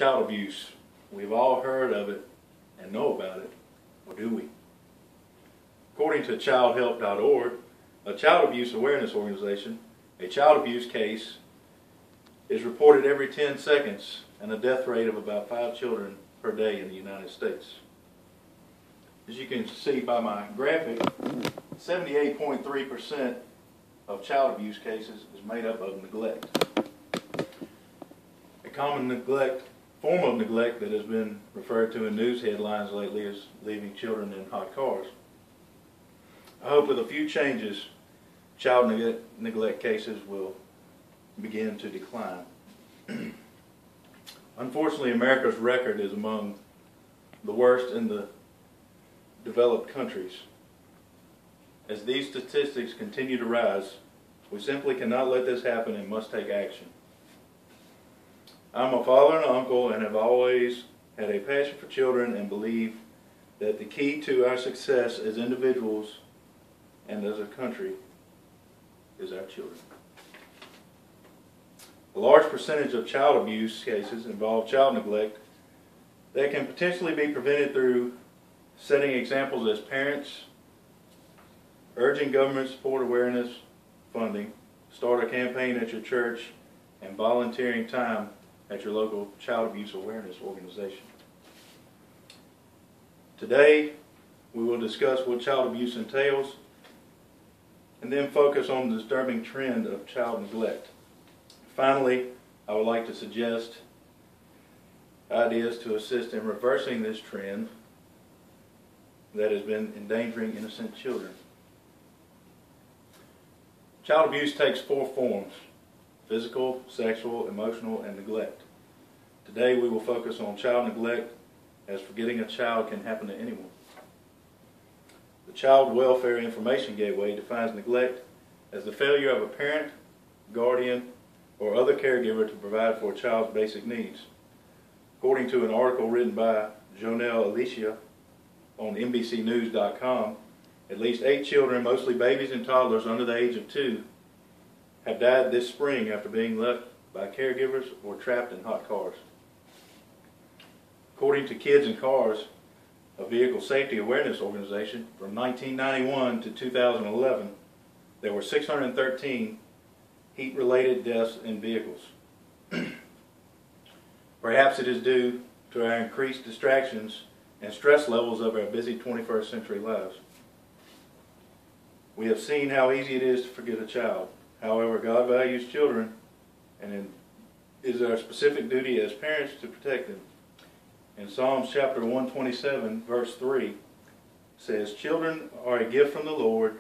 Child abuse. We've all heard of it and know about it, or do we? According to childhelp.org, a child abuse awareness organization, a child abuse case is reported every 10 seconds and a death rate of about 5 children per day in the United States. As you can see by my graphic, 78.3% of child abuse cases is made up of neglect. A common form of neglect that has been referred to in news headlines lately is leaving children in hot cars. I hope with a few changes, child neglect cases will begin to decline. Unfortunately, America's record is among the worst in the developed countries. As these statistics continue to rise, we simply cannot let this happen and must take action. I'm a father and uncle and have always had a passion for children and believe that the key to our success as individuals and as a country is our children. A large percentage of child abuse cases involve child neglect that can potentially be prevented through setting examples as parents, urging government support awareness funding, start a campaign at your church, and volunteering time at your local child abuse awareness organization. Today, we will discuss what child abuse entails and then focus on the disturbing trend of child neglect. Finally, I would like to suggest ideas to assist in reversing this trend that has been endangering innocent children. Child abuse takes 4 forms: physical, sexual, emotional, and neglect. Today we will focus on child neglect, as forgetting a child can happen to anyone. The Child Welfare Information Gateway defines neglect as the failure of a parent, guardian, or other caregiver to provide for a child's basic needs. According to an article written by Jonelle Alicia on NBCnews.com, at least 8 children, mostly babies and toddlers under the age of 2, have died this spring after being left by caregivers or trapped in hot cars. According to Kids and Cars, a vehicle safety awareness organization, from 1991 to 2011, there were 613 heat-related deaths in vehicles. Perhaps it is due to our increased distractions and stress levels of our busy 21st century lives. We have seen how easy it is to forget a child. However, God values children, and it is our specific duty as parents to protect them. In Psalms chapter 127, verse 3, says, "Children are a gift from the Lord.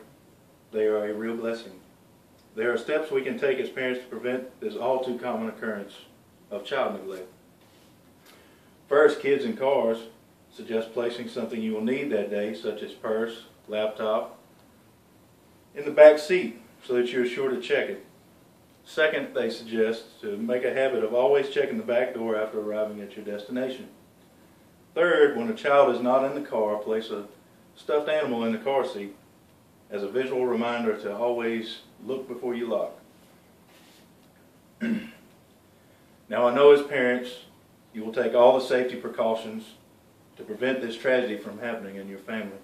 They are a real blessing." There are steps we can take as parents to prevent this all too common occurrence of child neglect. First, Kids and Cars suggest placing something you will need that day, such as purse, laptop, in the back seat so that you're sure to check it. Second, they suggest to make a habit of always checking the back door after arriving at your destination. Third, when a child is not in the car, place a stuffed animal in the car seat as a visual reminder to always look before you lock. Now, I know as parents, you will take all the safety precautions to prevent this tragedy from happening in your family.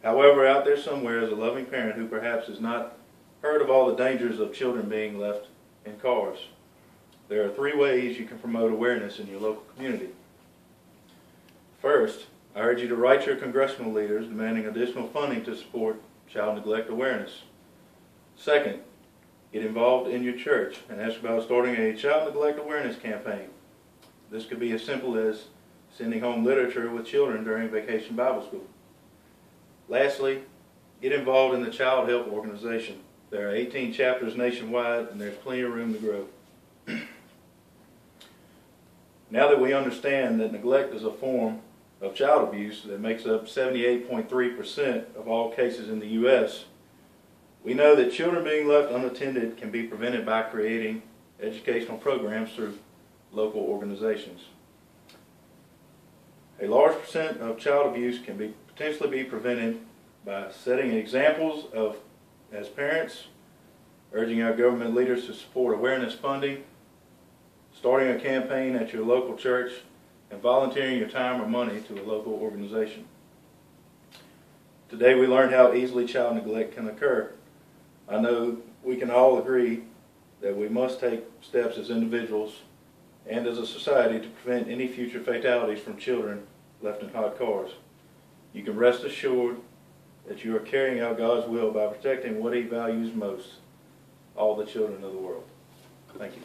However, out there somewhere is a loving parent who perhaps has not heard of all the dangers of children being left in cars. There are 3 ways you can promote awareness in your local community. First, I urge you to write your congressional leaders demanding additional funding to support child neglect awareness. Second, get involved in your church and ask about starting a child neglect awareness campaign. This could be as simple as sending home literature with children during vacation Bible school. Lastly, get involved in the Child Help organization. There are 18 chapters nationwide, and there's plenty of room to grow. Now that we understand that neglect is a form of child abuse that makes up 78.3% of all cases in the U.S., we know that children being left unattended can be prevented by creating educational programs through local organizations. A large percent of child abuse can potentially be prevented by setting examples as parents, urging our government leaders to support awareness funding, starting a campaign at your local church, and volunteering your time or money to a local organization. Today we learned how easily child neglect can occur. I know we can all agree that we must take steps as individuals and as a society to prevent any future fatalities from children left in hot cars. You can rest assured that you are carrying out God's will by protecting what He values most, all the children of the world. Thank you.